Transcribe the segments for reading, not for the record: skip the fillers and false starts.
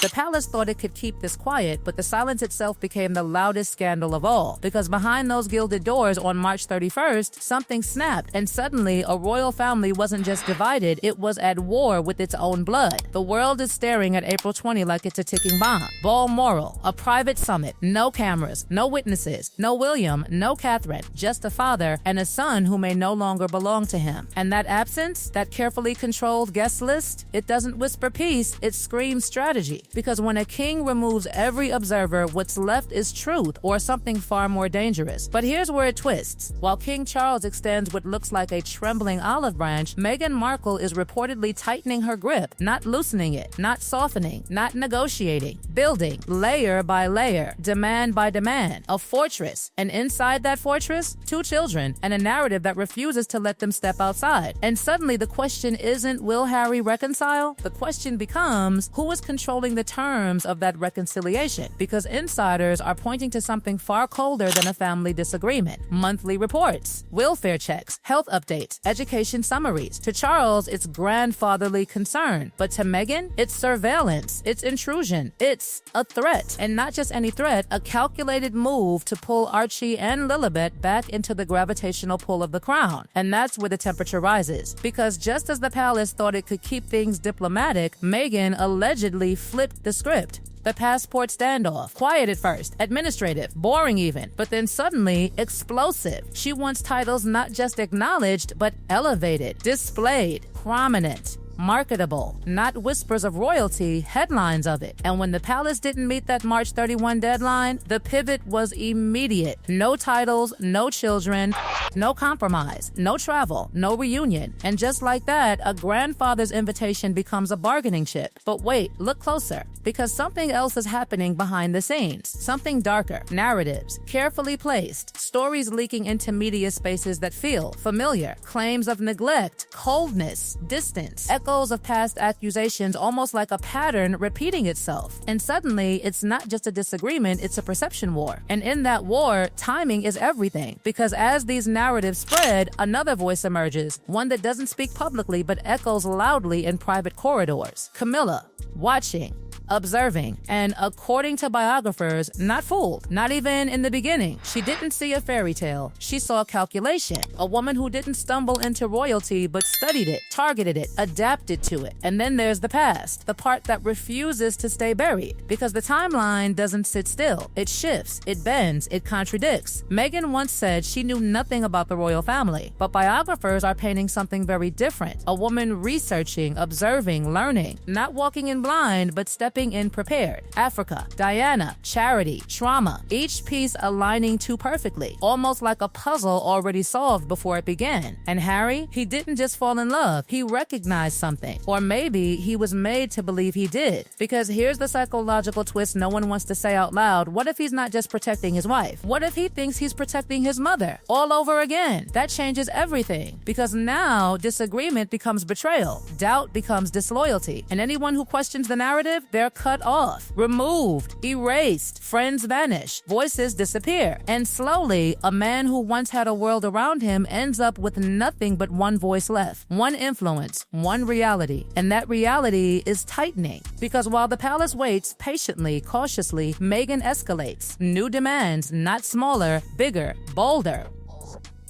The palace thought it could keep this quiet, but the silence itself became the loudest scandal of all, because behind those gilded doors on March 31st, something snapped, and suddenly a royal family wasn't just divided, it was at war with its own blood. The world is staring at April 20 like it's a ticking bomb. Balmoral, a private summit, no cameras, no witnesses, no William, no Catherine, just a father and a son who may no longer belong to him. And that absence, that carefully controlled guest list, it doesn't whisper peace, it screams strategy. Because when a king removes every observer, what's left is truth or something far more dangerous. But here's where it twists. While King Charles extends what looks like a trembling olive branch, Meghan Markle is reportedly tightening her grip, not loosening it, not softening, not negotiating, building layer by layer, demand by demand, a fortress, and inside that fortress, 2 children, and a narrative that refuses to let them step outside. And suddenly the question isn't, will Harry reconcile? The question becomes, who is controlling the terms of that reconciliation? Because insiders are pointing to something far colder than a family disagreement. Monthly reports, welfare checks, health updates, education summaries. To Charles, it's grandfatherly concern, but to Meghan, it's surveillance, it's intrusion, it's a threat. And not just any threat, a calculated move to pull Archie and Lilibet back into the gravitational pull of the crown. And that's where the temperature rises. Because just as the palace thought it could keep things diplomatic, Meghan allegedly flipped the script. The passport standoff. Quiet at first, administrative, boring even, but then suddenly explosive. She wants titles not just acknowledged, but elevated, displayed, prominent, marketable, not whispers of royalty, headlines of it. And when the palace didn't meet that March 31 deadline, the pivot was immediate. No titles, no children, no compromise, no travel, no reunion. And just like that, a grandfather's invitation becomes a bargaining chip. But wait, look closer, because something else is happening behind the scenes. Something darker. Narratives, carefully placed, stories leaking into media spaces that feel familiar, claims of neglect, coldness, distance, echoes of past accusations, almost like a pattern repeating itself. And suddenly, it's not just a disagreement, it's a perception war. And in that war, timing is everything. Because as these narratives spread, another voice emerges, one that doesn't speak publicly but echoes loudly in private corridors. Camilla, watching, observing, and according to biographers, not fooled. Not even in the beginning. She didn't see a fairy tale. She saw calculation. A woman who didn't stumble into royalty but studied it, targeted it, adapted to it. And then there's the past, the part that refuses to stay buried. Because the timeline doesn't sit still. It shifts, it bends, it contradicts. Meghan once said she knew nothing about the royal family, but biographers are painting something very different. A woman researching, observing, learning, not walking in blind, but stepping in prepared. Africa, Diana, charity, trauma, each piece aligning too perfectly, almost like a puzzle already solved before it began. And Harry, he didn't just fall in love, he recognized something. Or maybe he was made to believe he did. Because here's the psychological twist no one wants to say out loud. What if he's not just protecting his wife? What if he thinks he's protecting his mother? All over again. That changes everything. Because now disagreement becomes betrayal. Doubt becomes disloyalty. And anyone who questions the narrative, they're cut off, removed, erased, friends vanish, voices disappear. And slowly, a man who once had a world around him ends up with nothing but one voice left, one influence, one reality. And that reality is tightening. Because while the palace waits patiently, cautiously, Meghan escalates. New demands, not smaller, bigger, bolder.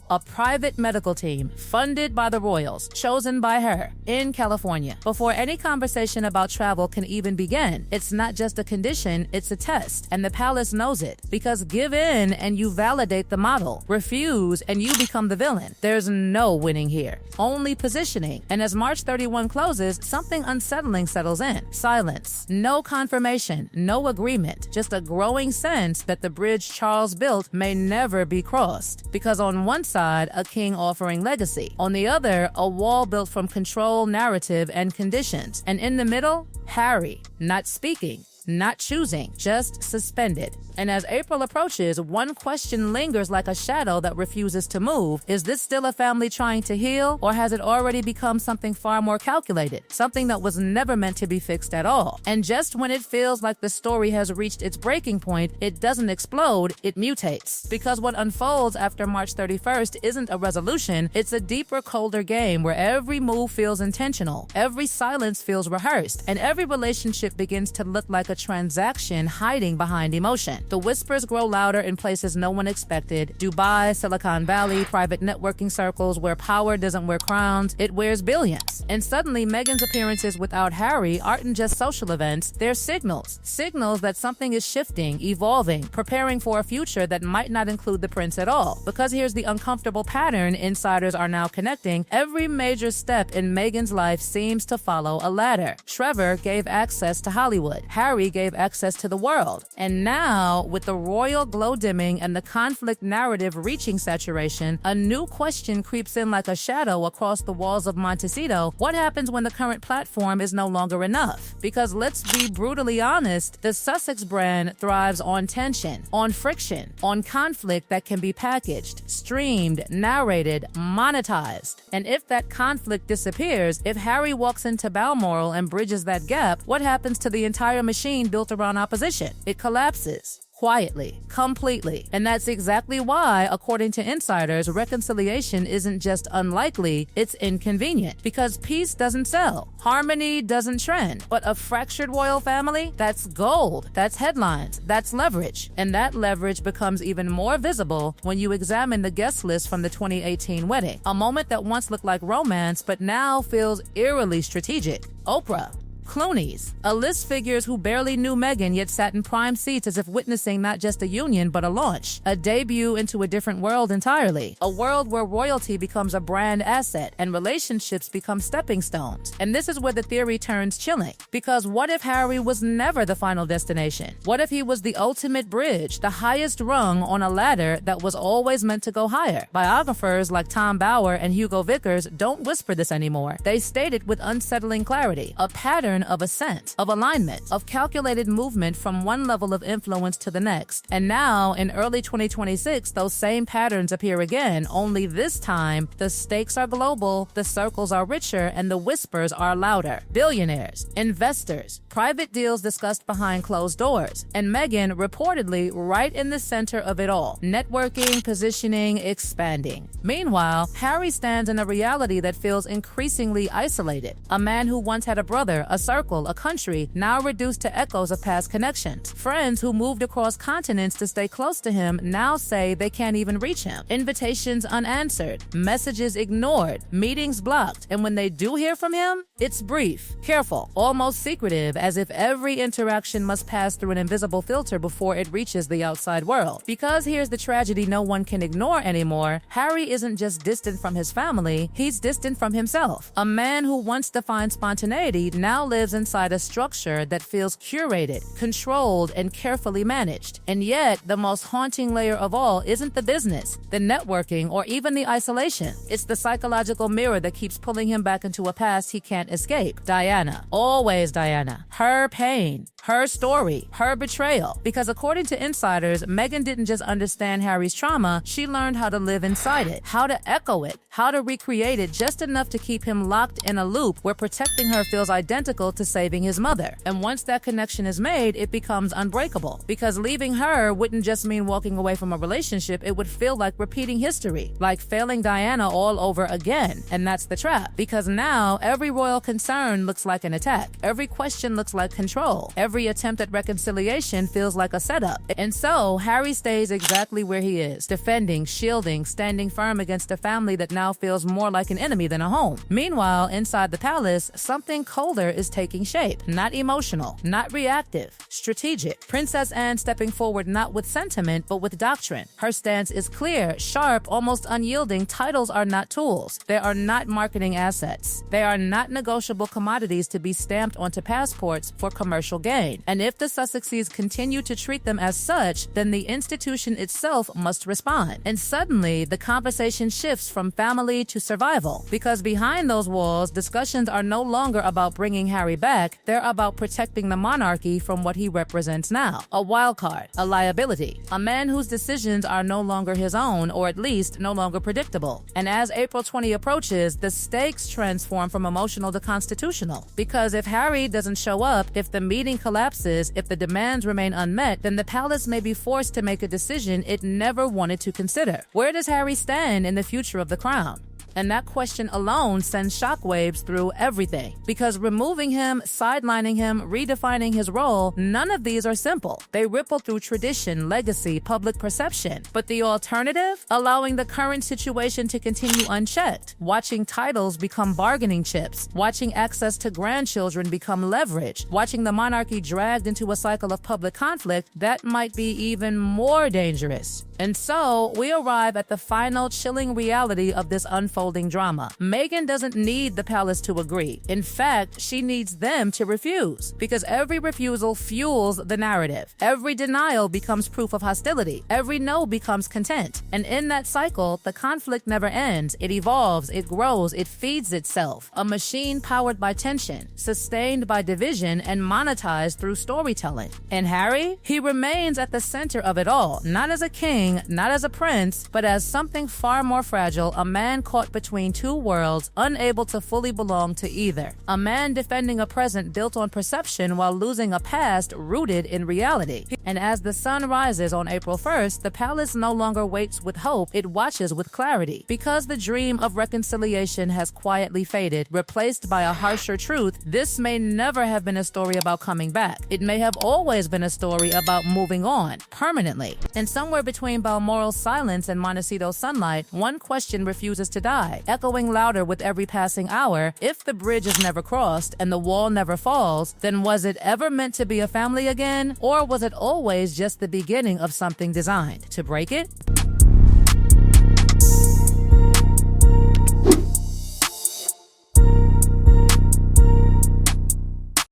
A private medical team funded by the royals, chosen by her, in California. Before any conversation about travel can even begin, it's not just a condition, it's a test. And the palace knows it. Because give in and you validate the model. Refuse and you become the villain. There's no winning here. Only positioning. And as March 31 closes, something unsettling settles in. Silence. No confirmation. No agreement. Just a growing sense that the bridge Charles built may never be crossed. Because on one side, a king offering legacy. On the other, a wall built from control, narrative, and conditions. And in the middle, Harry, not speaking, not choosing, just suspended. And as April approaches, one question lingers like a shadow that refuses to move. Is this still a family trying to heal, or has it already become something far more calculated, something that was never meant to be fixed at all? And just when it feels like the story has reached its breaking point, it doesn't explode, it mutates. Because what unfolds after March 31st isn't a resolution, it's a deeper, colder game where every move feels intentional, every silence feels rehearsed, and every relationship begins to look like a transaction hiding behind emotion. The whispers grow louder in places no one expected: Dubai, Silicon Valley, private networking circles where power doesn't wear crowns, it wears billions. And suddenly, Meghan's appearances without Harry aren't just social events, they're signals. Signals that something is shifting, evolving, preparing for a future that might not include the prince at all. Because here's the uncomfortable pattern insiders are now connecting: every major step in Meghan's life seems to follow a ladder. Trevor gave access to Hollywood. Harry gave access to the world. And now, with the royal glow dimming and the conflict narrative reaching saturation, a new question creeps in like a shadow across the walls of Montecito. What happens when the current platform is no longer enough? Because let's be brutally honest, the Sussex brand thrives on tension, on friction, on conflict that can be packaged, streamed, narrated, monetized. And if that conflict disappears, if Harry walks into Balmoral and bridges that gap, what happens to the entire machine built around opposition? It collapses. Quietly, completely. And that's exactly why, according to insiders, reconciliation isn't just unlikely, it's inconvenient. Because peace doesn't sell, harmony doesn't trend. But a fractured royal family? That's gold, that's headlines, that's leverage. And that leverage becomes even more visible when you examine the guest list from the 2018 wedding. A moment that once looked like romance, but now feels eerily strategic. Oprah, Clooney's, a list figures who barely knew Meghan yet sat in prime seats as if witnessing not just a union but a launch, a debut into a different world entirely, a world where royalty becomes a brand asset and relationships become stepping stones. And this is where the theory turns chilling, because what if Harry was never the final destination? What if he was the ultimate bridge, the highest rung on a ladder that was always meant to go higher? Biographers like Tom Bauer and Hugo Vickers don't whisper this anymore. They state it with unsettling clarity, a pattern of ascent, of alignment, of calculated movement from one level of influence to the next. And now, in early 2026, those same patterns appear again, only this time, the stakes are global, the circles are richer, and the whispers are louder. Billionaires, investors, private deals discussed behind closed doors, and Meghan reportedly right in the center of it all. Networking, positioning, expanding. Meanwhile, Harry stands in a reality that feels increasingly isolated. A man who once had a brother, a circle, a country, now reduced to echoes of past connections. Friends who moved across continents to stay close to him now say they can't even reach him. Invitations unanswered, messages ignored, meetings blocked, and when they do hear from him, it's brief, careful, almost secretive, as if every interaction must pass through an invisible filter before it reaches the outside world. Because here's the tragedy no one can ignore anymore: Harry isn't just distant from his family, he's distant from himself. A man who once defined spontaneity now lives inside a structure that feels curated, controlled, and carefully managed. And yet, the most haunting layer of all isn't the business, the networking, or even the isolation. It's the psychological mirror that keeps pulling him back into a past he can't escape. Diana. Always Diana. Her pain, her story, her betrayal. Because according to insiders, Meghan didn't just understand Harry's trauma, she learned how to live inside it, how to echo it, how to recreate it just enough to keep him locked in a loop where protecting her feels identical to saving his mother. And once that connection is made, it becomes unbreakable. Because leaving her wouldn't just mean walking away from a relationship, it would feel like repeating history, like failing Diana all over again. And that's the trap. Because now, every royal concern looks like an attack. Every question looks like control. Every attempt at reconciliation feels like a setup. And so, Harry stays exactly where he is, defending, shielding, standing firm against a family that now feels more like an enemy than a home. Meanwhile, inside the palace, something colder is taking shape. Not emotional, not reactive, strategic. Princess Anne stepping forward not with sentiment, but with doctrine. Her stance is clear, sharp, almost unyielding. Titles are not tools. They are not marketing assets. They are not negotiable commodities to be stamped onto passports for commercial gain. reign. And if the Sussexes continue to treat them as such, then the institution itself must respond. And suddenly, the conversation shifts from family to survival. Because behind those walls, discussions are no longer about bringing Harry back, they're about protecting the monarchy from what he represents now. A wild card, a liability, a man whose decisions are no longer his own, or at least no longer predictable. And as April 20 approaches, the stakes transform from emotional to constitutional. Because if Harry doesn't show up, if the meeting collapses, if the demands remain unmet, then the palace may be forced to make a decision it never wanted to consider. Where does Harry stand in the future of the crown? And that question alone sends shockwaves through everything. Because removing him, sidelining him, redefining his role, none of these are simple. They ripple through tradition, legacy, public perception. But the alternative? Allowing the current situation to continue unchecked. Watching titles become bargaining chips. Watching access to grandchildren become leverage. Watching the monarchy dragged into a cycle of public conflict, that might be even more dangerous. And so, we arrive at the final chilling reality of this unfolding drama. Meghan doesn't need the palace to agree. In fact, she needs them to refuse. Because every refusal fuels the narrative. Every denial becomes proof of hostility. Every no becomes content. And in that cycle, the conflict never ends. It evolves, it grows, it feeds itself. A machine powered by tension, sustained by division, and monetized through storytelling. And Harry? He remains at the center of it all, not as a king, not as a prince, but as something far more fragile, a man caught between two worlds, unable to fully belong to either. A man defending a present built on perception while losing a past rooted in reality. And as the sun rises on April 1st, the palace no longer waits with hope, it watches with clarity. Because the dream of reconciliation has quietly faded, replaced by a harsher truth, this may never have been a story about coming back. It may have always been a story about moving on, permanently. And somewhere between Balmoral's silence and Montecito's sunlight, one question refuses to die, echoing louder with every passing hour. If the bridge is never crossed and the wall never falls, then was it ever meant to be a family again? Or was it always just the beginning of something designed to break it?